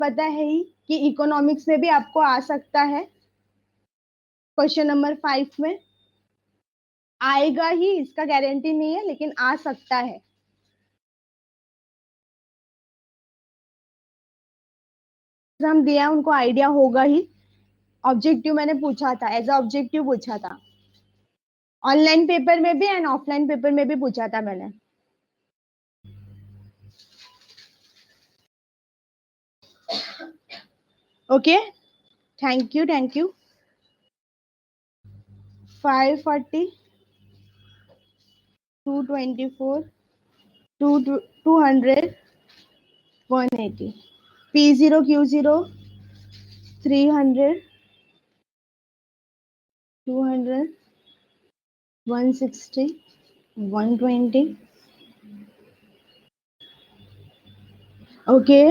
पता है ही कि इकोनॉमिक्स में भी आपको आ सकता है, क्वेश्चन नंबर 5 में आएगा ही, इसका गारंटी नहीं है लेकिन आ सकता है। हम दिया उनको आइडिया होगा ही। ऑब्जेक्टिव मैंने पूछा था, एज अ ऑब्जेक्टिव पूछा था, ऑनलाइन पेपर में भी एंड ऑफलाइन पेपर में भी पूछा था मैंने। Okay, thank you thank you. 540, 224, 200, 180, P0 Q0, 300, 200, 160, 120। Okay,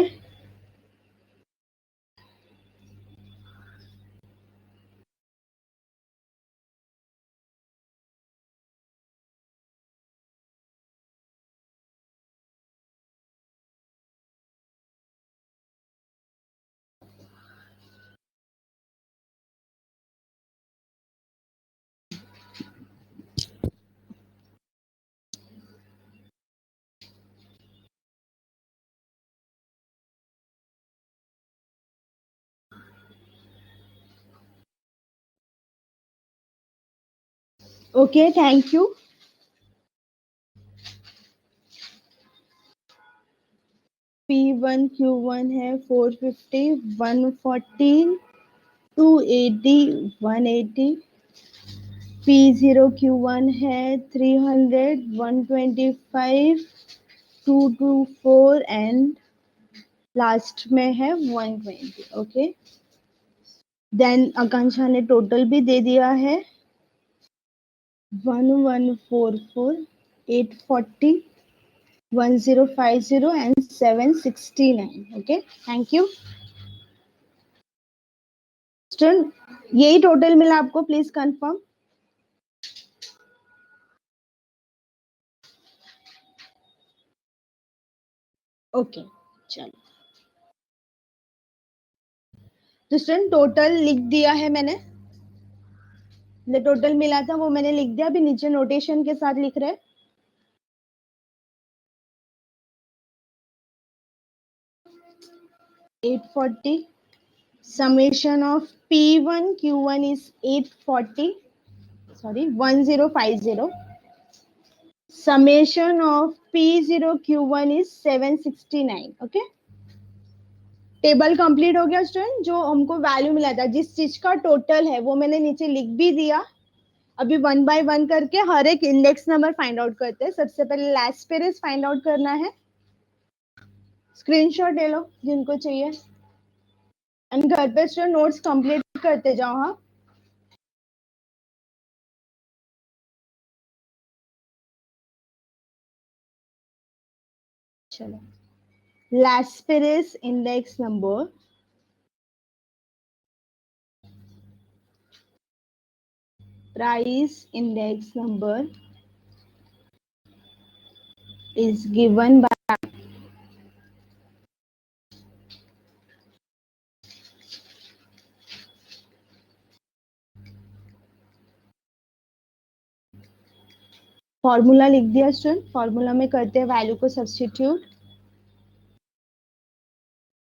okay thank you. P1 Q1 है 450, 140, 280, 180। P0 Q1 है 300, 125, 224 एंड लास्ट में है 120। ओके, देन आकांक्षा ने टोटल भी दे दिया है 1144, 840, 1050 एंड 769। Okay, thank you. यही टोटल मिला आपको, प्लीज कंफर्म। ओके, चलो तो स्टूडेंट टोटल लिख दिया है मैंने, जो टोटल मिला था वो मैंने लिख दिया। अभी नीचे नोटेशन के साथ लिख रहे हैं 840, summation of P1 Q1 is 840, sorry 1050, summation of P0 Q1 is 769। Okay, table complete हो गया स्टूडेंट। जो हमको वैल्यू मिला था, जिस चीज का टोटल है वो मैंने नीचे लिख भी दिया। अभी वन बाय वन करके हर एक इंडेक्स नंबर फाइंड आउट करते हैं। सबसे पहले लास्ट पेरेस फाइंड आउट करना है, स्क्रीनशॉट ले लो जिनको चाहिए एंड घर पे स्टूडेंट नोट्स कंप्लीट करते जाओ। हाँ, चलो, Laspeyres index number price index number is given by formula लिख दिया स्टूडेंट। फॉर्मूला में करते हैं वैल्यू को substitute,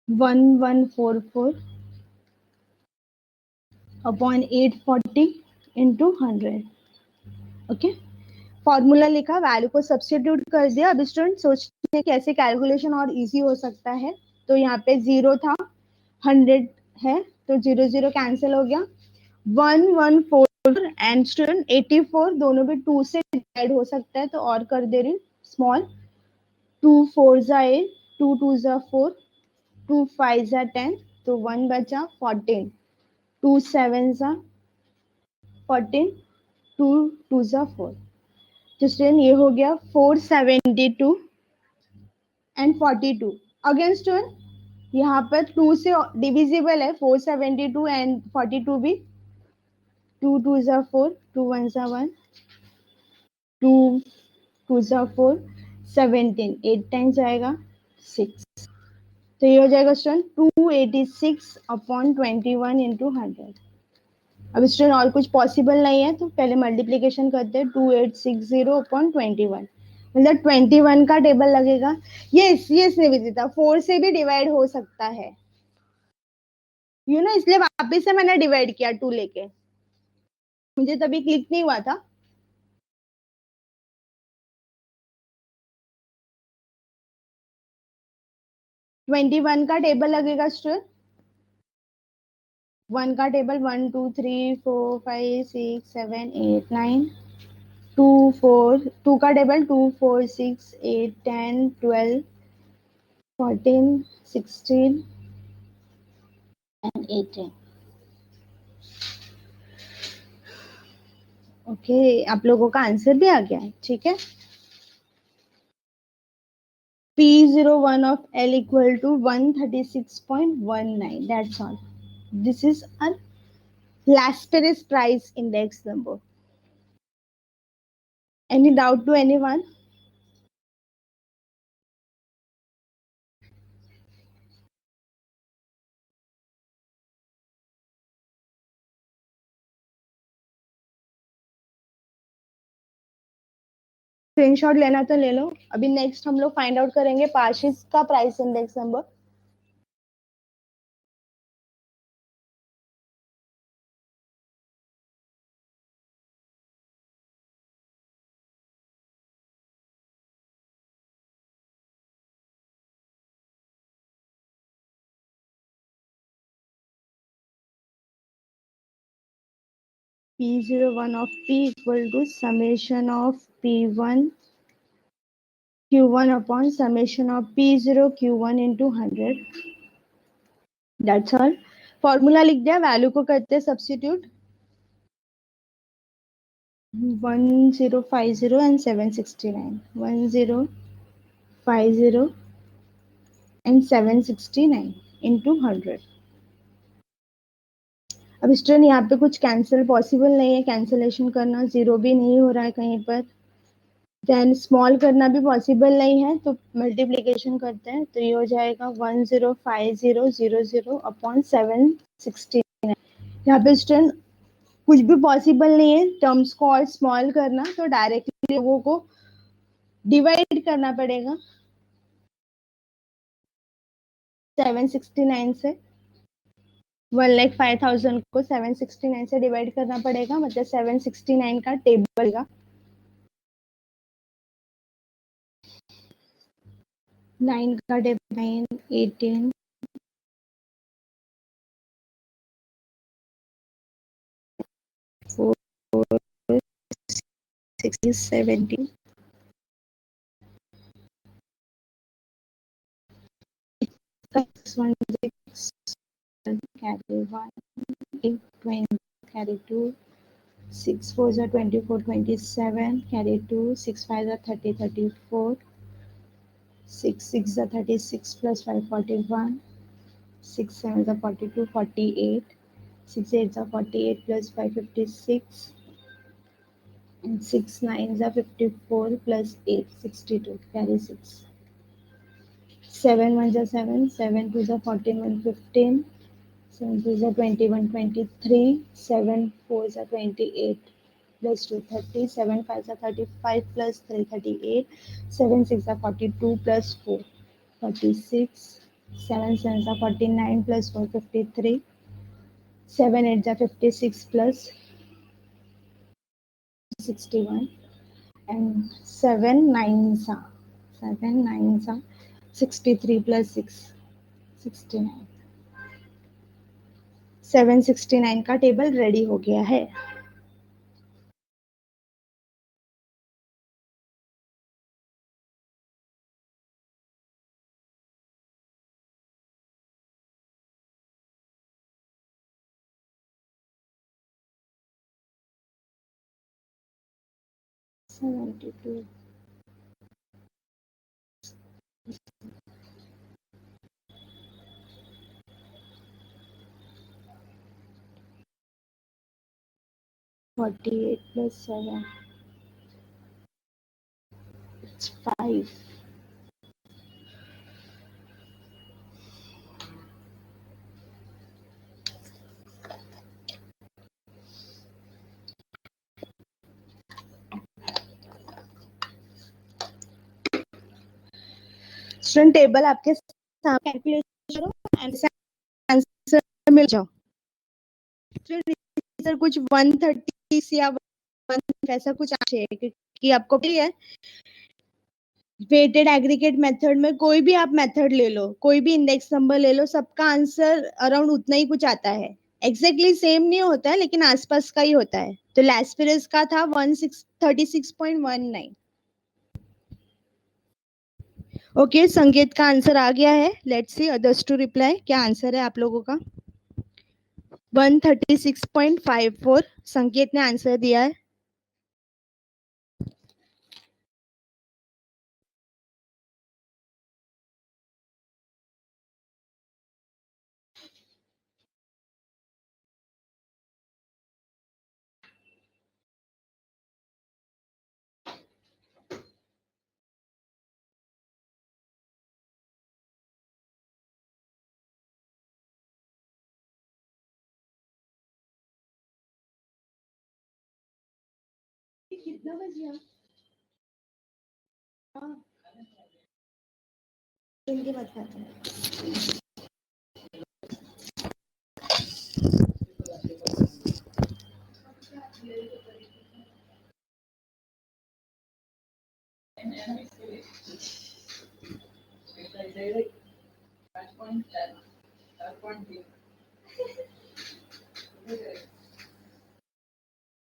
1144 upon 840 into 100। Okay, formula लिखा, वैल्यू को सब्स्टिट्यूट कर दिया। अब स्टूडेंट सोचते हैं कैसे कैलकुलेशन और इजी हो सकता है। तो यहाँ पे 0 था, 100 है, तो 0 0 कैंसिल हो गया। 114 एंड स्टूडेंट 84 दोनों भी 2 से डिवाइड हो सकता है, तो और कर दे रही स्मॉल। 2 4 जा 8, 2 2 जा 4, 2 5 जा 10, तो 1 बचा 14, 2 7 जा 14, 2 2 जा 4। तो स्टूडेंट ये हो गया 472 एंड 42। अगेन स्टूडेंट यहाँ पर 2 से डिविजिबल है 472 एंड 42 भी। 2 2 जा 4, 2 1 जा 1, 2 2 जा 4, 17, 8 टाइम्स आएगा 6। तो ये हो जाएगा स्टूडेंट 286/21 इंटू 100। अब स्टूडेंट और कुछ पॉसिबल नहीं है, तो पहले मल्टीप्लीकेशन करते हैं। 2860/21, मतलब 21 का टेबल लगेगा। यस यस निवेदिता, 4 से भी डिवाइड हो सकता है, इसलिए वापस से मैंने डिवाइड किया 2 लेके, मुझे तभी क्लिक नहीं हुआ था। 21 का टेबल लगेगा स्टूडेंट। 1 का टेबल 1 2 3 4 5 6 7 8 9, 2 का टेबल 2 4 6 8 10 12 14 16 एंड 18। ओके, आप लोगों का आंसर भी आ गया है, ठीक है। P01 of L equal to 136.19. That's all. This is a Lasperis price index number. Any doubt to anyone? Screenshot लेना तो ले लो। अभी नेक्स्ट हम लोग फाइंड आउट करेंगे पार्शिस का price index number. P01 of P equal to summation of P1 Q1 upon summation of P0 Q1 into 100. That's all. Formula लिख दिया, वैल्यू को करते हैं सब्स्टिट्यूट। 1050 and 769, 1050 and 769 into 100। अब स्टूडेंट यहाँ पे कुछ कैंसिल पॉसिबल नहीं है, कैंसिलेशन करना, जीरो भी नहीं हो रहा है कहीं पर, देन स्मॉल करना भी पॉसिबल नहीं है, तो मल्टीप्लीकेशन करते हैं। तो ये हो जाएगा 105000 अपॉन 769। यहाँ पे स्टूडेंट कुछ भी पॉसिबल नहीं है टर्म्स को और स्मॉल करना, तो डायरेक्टली लोगों को डिवाइड करना पड़ेगा 769 से। 1,05,000 को 769 से डिवाइड करना पड़ेगा, मतलब 769 का टेबल का 9 का table 9 18 4 16 17 616 carry 1 8 20 carry 2 6 4s are 24 27 carry 2 6 5s are 30 34 6 6 are 36 plus 5 41 6 7s are 42 48 6 8s are 48 plus 5 56 and 6 9s are 54 plus 8 62 carry 6 7 1s are 7 7 2s are 14 1 15 7 2s are 21 23 7 4s are 28 plus 2 30 7 5s are 35 plus 3 38 7 6 are 42 plus 4 46 7 7s are 49 plus 4 53 7 8s are 56 plus 61 and 7 9s are 63 plus 6 69। 769 का table ready हो गया है। Seventy two 48 plus 7 it's 5 student table आपके सामने, calculation करो answer मिल जाओ। Sir कुछ 130 या 1 ऐसा कुछ चाहिए, क्योंकि आपको भी है वेटेड एग्रीगेट मेथड में कोई भी आप मेथड ले लो, कोई भी इंडेक्स नंबर ले लो, सबका आंसर अराउंड उतना ही कुछ आता है। एग्जैक्टली सेम नहीं होता है, लेकिन आसपास का ही होता है। तो लैस्पिरस का था 36.19। ओके, संकेत का आंसर आ गया है। Let's see others to reply. क्या आंसर है आप लोगों का? 136.54 संकेत ने आंसर दिया है। कितना बज गया? इनके बात करते हैं।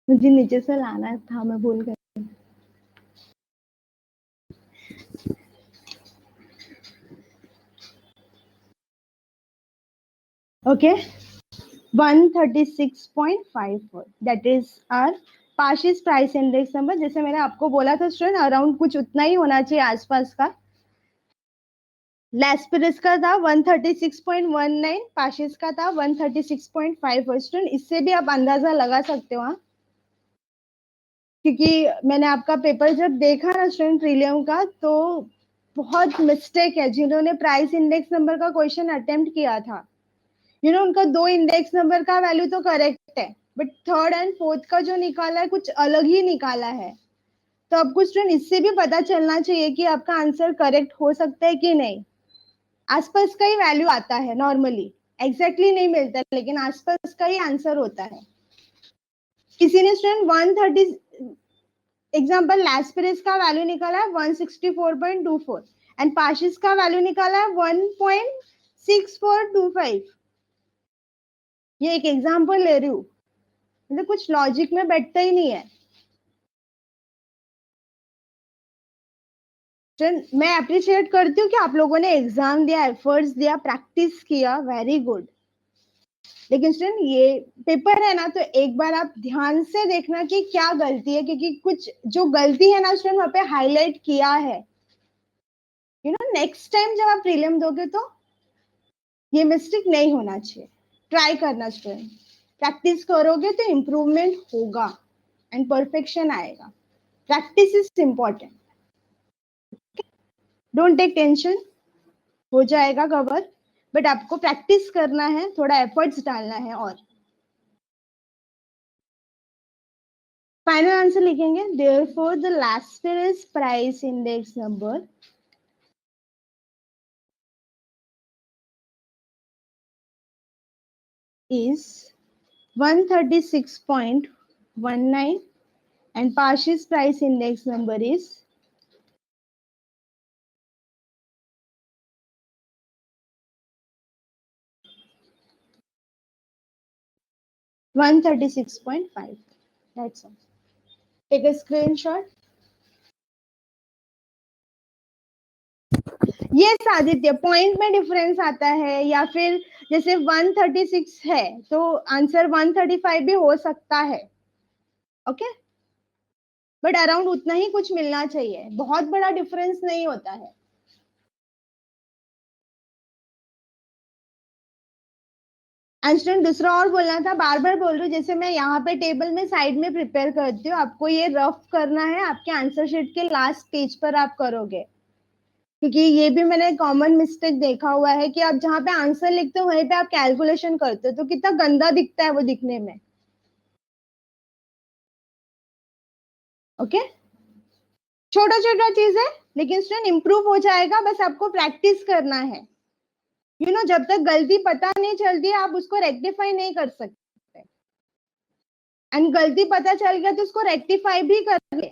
मुझे नीचे से लाना था, मैं भूल गई। Okay, 136.54 that is our Paasche's price index number. जैसे मैंने आपको बोला था स्टूडेंट, अराउंड कुछ उतना ही होना चाहिए आसपास का। लैस्पिरस का था 136.19, पार्शियस का था 136.54। स्टूडेंट इससे भी आप अंदाजा लगा सकते हो। हाँ, क्योंकि मैंने आपका पेपर जब देखा ना स्टूडेंट प्रीलियम का, तो बहुत मिस्टेक है जिन्होंने प्राइस इंडेक्स नंबर का क्वेश्चन अटेम्प्ट किया था। उनका 2 इंडेक्स नंबर का वैल्यू तो करेक्ट है, बट थर्ड एंड फोर्थ का जो निकाला है कुछ अलग ही निकाला है। तो आपको स्टूडेंट इससे भी पता चलना चाहिए कि आपका आंसर करेक्ट हो सकता है कि नहीं। आसपास का ही वैल्यू आता है नॉर्मली, एग्जैक्टली नहीं मिलता, लेकिन आसपास का ही आंसर होता है। किसी ने स्टूडेंट 130 एग्जाम्पल लैस्पिरस का वैल्यू निकाला है 164.24 एंड पार्शियस का वैल्यू निकाला है 1.6425। ये एक एग्जाम्पल ले रही हूँ, मतलब कुछ लॉजिक में बैठता ही नहीं है। मैं अप्रिशिएट करती हूँ कि आप लोगों ने एग्जाम दिया, एफर्ट्स दिया, प्रैक्टिस किया, वेरी गुड। लेकिन स्टूडेंट ये पेपर है ना, तो एक बार आप ध्यान से देखना कि क्या गलती है, क्योंकि कुछ जो गलती है ना स्टूडेंट वहां पे हाईलाइट किया है। नेक्स्ट टाइम जब आप प्रीलिम दोगे तो ये मिस्टेक नहीं होना चाहिए। ट्राई करना स्टूडेंट, प्रैक्टिस करोगे तो इम्प्रूवमेंट होगा एंड परफेक्शन आएगा। Practice is important. Don't take tension, हो जाएगा कवर, बट आपको प्रैक्टिस करना है, थोड़ा एफर्ट्स डालना है। और फाइनल आंसर लिखेंगे, therefore the Laspeyres price index number is 136.19 and Parshi's price index number is 136.5. That's all. Take a screenshot. Yes Aditya, point में डिफरेंस आता है, या फिर जैसे 136 है तो आंसर 135 भी हो सकता है। ओके, बट अराउंड उतना ही कुछ मिलना चाहिए, बहुत बड़ा डिफरेंस नहीं होता है। स्टूडेंट दूसरा और बोलना था, बार बार बोल रही हूँ, जैसे मैं यहाँ पे टेबल में साइड में प्रिपेयर करती हूँ, आपको ये रफ करना है, आपके आंसर शीट के लास्ट पेज पर आप करोगे। क्योंकि ये भी मैंने कॉमन मिस्टेक देखा हुआ है कि आप जहाँ पे आंसर लिखते हो वहीं पे आप कैलकुलेशन करते हो, तो कितना गंदा दिखता है वो दिखने में। ओके, छोटा छोटा चीज है लेकिन स्टूडेंट इंप्रूव हो जाएगा, बस आपको प्रैक्टिस करना है। जब तक गलती पता नहीं चलती आप उसको रेक्टिफाई नहीं कर सकते, एंड गलती पता चल गया तो उसको रेक्टिफाई भी कर ले,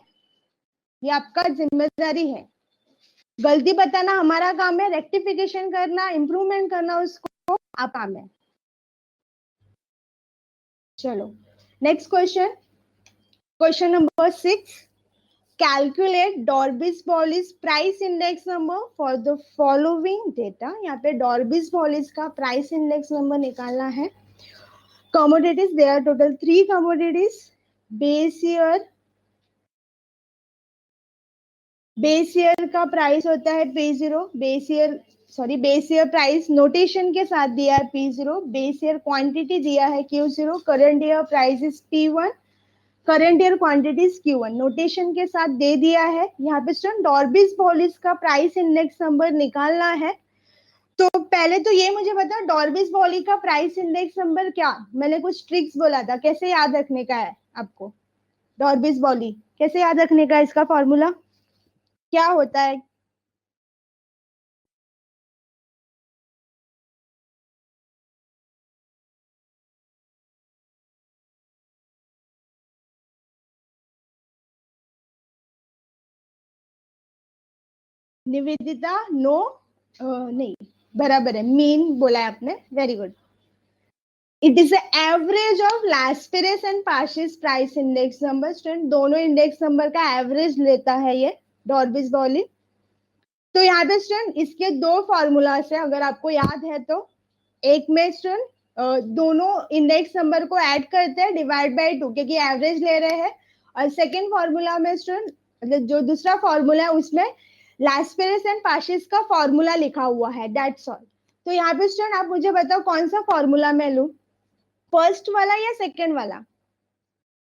ये आपका जिम्मेदारी है। गलती बताना हमारा काम है, रेक्टिफिकेशन करना, इम्प्रूवमेंट करना उसको आप काम है। चलो next question, question number 6, calculate Dorbis-Wallis price index number for the following data। यहाँ पे Dorbis-Wallis का price index number निकालना है। commodities, there are total 3 commodities, base year का प्राइस होता है P0, base year price notation के साथ दिया है P0, बेस ईयर क्वांटिटी दिया है Q0, current year price is P1, current year quantities Q1 notation के साथ दे दिया है। यहाँ पे स्टूडेंट डॉर्बिस-वॉलिस का प्राइस इंडेक्स नंबर निकालना है। तो पहले तो ये मुझे बता, डॉर्बिस-वॉली का प्राइस इंडेक्स नंबर क्या, मैंने कुछ ट्रिक्स बोला था, कैसे याद रखने का है आपको? डॉर्बिस-वॉली कैसे याद रखने का है, इसका फॉर्मूला क्या होता है? निवेदिता नो, नहीं बराबर है, मीन बोला है आपने, very good. It is average of Laspeyres and Paasche's price index number. Student दोनों इंडेक्स नंबर का एवरेज लेता है ये डॉर्बिस-वॉली। तो यहाँ पे स्टूडेंट इसके 2 फॉर्मूलास है, अगर आपको याद है तो। एक में स्टूडेंट दोनों इंडेक्स नंबर को ऐड करते हैं, डिवाइड बाय 2, क्योंकि एवरेज ले रहे हैं। और सेकेंड फॉर्मूला में स्टूडेंट जो दूसरा फॉर्मूला है उसमें लास्पेरेस एंड पार्शियस का फॉर्मूला लिखा हुआ है, दैट्स ऑल। तो यहाँ पे स्टूडेंट आप मुझे बताओ कौन सा फॉर्मूला मैं लूं, फर्स्ट वाला या सेकेंड वाला?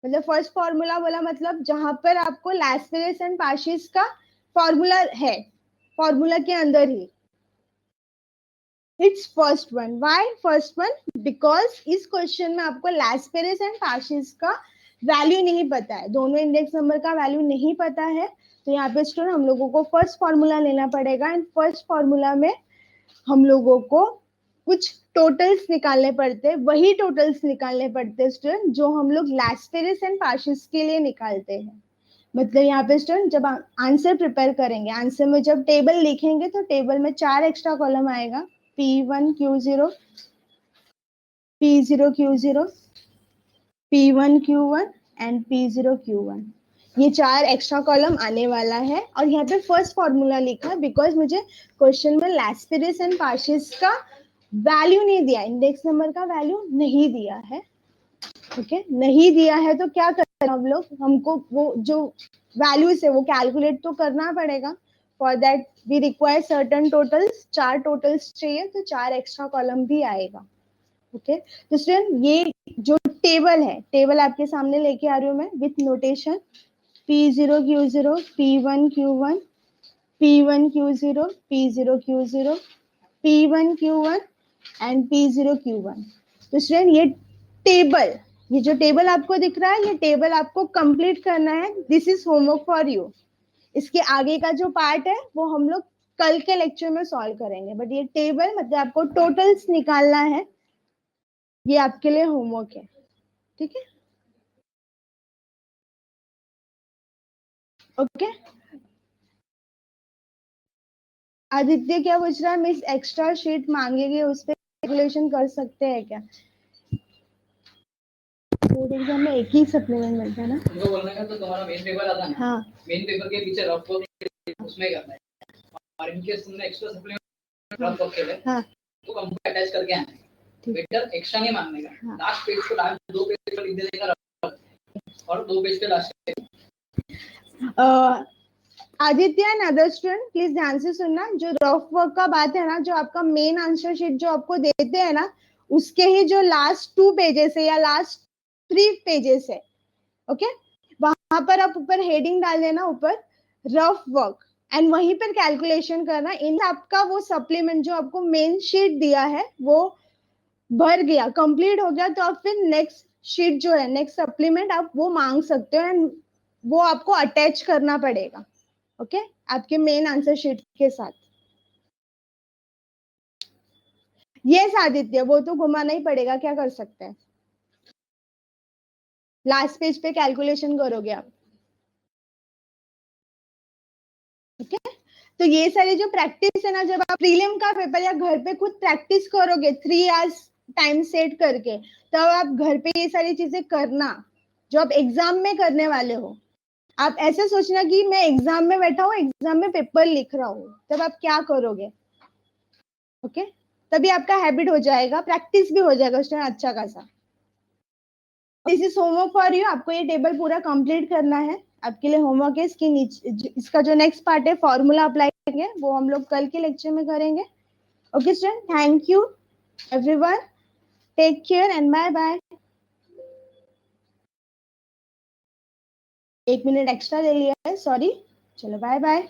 मतलब फर्स्ट फॉर्मूला बोला मतलब जहां पर आपको लास्पेरेस एंड पार्शियस का फॉर्मूला है, फॉर्मूला के अंदर ही। It's first one. Why first one? Because इस क्वेश्चन में आपको लास्पेरेस एंड पार्शियस का वैल्यू नहीं पता है, दोनों इंडेक्स नंबर का वैल्यू नहीं पता है। तो यहाँ पे स्टूडेंट हम लोगों को फर्स्ट फॉर्मूला लेना पड़ेगा, एंड फर्स्ट फॉर्मूला में हम लोगों को कुछ टोटल्स निकालने पड़ते, वही टोटल्स निकालने पड़ते स्टूडेंट जो हम लोग लास्पेरेस एंड पार्शियस के लिए निकालते हैं। मतलब यहाँ पे स्टूडेंट जब आंसर प्रिपेयर करेंगे, आंसर में जब टेबल लिखेंगे तो टेबल में 4 एक्स्ट्रा कॉलम आएगा, P1 Q0, P0 Q0, P1 Q1 and P0 Q1। ये 4 एक्स्ट्रा कॉलम आने वाला है। और यहाँ पे फर्स्ट फॉर्मूला लिखा बिकॉज मुझे क्वेश्चन में लास्पेरेस एंड पार्शियस का वैल्यू नहीं दिया, इंडेक्स नंबर का वैल्यू नहीं दिया है। ओके नहीं दिया है तो क्या करना हम लोग, हमको वो जो वैल्यूज है वो कैलकुलेट तो करना पड़ेगा। For that we require certain totals, 4 totals चाहिए तो 4 एक्स्ट्रा कॉलम भी आएगा। ओके तो स्टूडेंट ये जो टेबल है, टेबल आपके सामने लेके आ रही हूँ मैं with notation, P0 Q0, P1 Q1, P1 Q0, P0 Q0, P1 Q1 and P0 Q1। तो स्टूडेंट ये जो टेबल आपको दिख रहा है, ये टेबल आपको कंप्लीट करना है। This is homework for you. इसके आगे का जो पार्ट है वो हम लोग कल के लेक्चर में सॉल्व करेंगे, बट ये टेबल मतलब आपको टोटल्स निकालना है, ये आपके लिए होमवर्क है, ठीक है? ओके आदित्य क्या पूछ रहा है, मिस एक्स्ट्रा शीट मांगेगी उस पर कैलकुलेशन कर सकते हैं क्या? बोर्ड एग्जाम में एक ही सप्लीमेंट मिलता है ना, तुमको बोलने का तो तुम्हारा मेन पेपर आता है ना, हाँ मेन पेपर के पीछे रफ वर्क उसमें करना है, और इन केस तुमने एक्स्ट्रा सप्लीमेंट रफ वर्क के लिए हाँ तो कंप्यूटर अटैच करके आना है, बेटर एक्स्ट्रा नहीं मांगने का। लास्ट पेज को लास्ट 2 पेज पर लिख देगा और 2 पेज पे last Aditya and other student please ध्यान से सुनना, जो रफ वर्क का बात है ना, जो आपका मेन आंसर शीट जो आपको देते हैं ना, उसके ही जो लास्ट 2 पेजेस है या लास्ट 3 पेजेस है, ओके वहां पर आप ऊपर हेडिंग डाल देना, ऊपर रफ वर्क, एंड वहीं पर कैलकुलेशन करना। इन आपका वो सप्लीमेंट जो आपको मेन शीट दिया है वो भर गया, कंप्लीट हो गया, तो आप फिर नेक्स्ट शीट जो है, नेक्स्ट सप्लीमेंट आप वो मांग सकते हो, एंड वो आपको अटैच करना पड़ेगा। ओके आपके मेन आंसर शीट के साथ। यस आदित्य, वो तो घुमाना ही पड़ेगा, क्या कर सकते हैं। लास्ट पेज पे कैलकुलेशन करोगे आप। ओके तो ये सारी जो प्रैक्टिस है ना, जब आप प्रीलिम का पेपर या घर पे खुद प्रैक्टिस करोगे 3 आवर्स टाइम सेट करके, तब आप घर पे ये सारी चीजें करना जो आप एग्जाम में करने वाले हो। आप ऐसे सोचना कि मैं एग्जाम में बैठा हूँ, एग्जाम में पेपर लिख रहा हूँ, तब आप क्या करोगे। ओके तभी आपका हैबिट हो जाएगा, प्रैक्टिस भी हो जाएगा उस टाइम अच्छा खासा। This is homework for you, आपको ये टेबल पूरा कंप्लीट करना है। आपके लिए होमवर्क है, इसके नीचे इसका जो नेक्स्ट पार्ट है फॉर्मूला अप्लाई करेंगे, वो हम लोग कल के लेक्चर में करेंगे। Okay student, thank you everyone, take care and bye bye. 1 minute extra ले लिया है, सॉरी। चलो बाय बाय।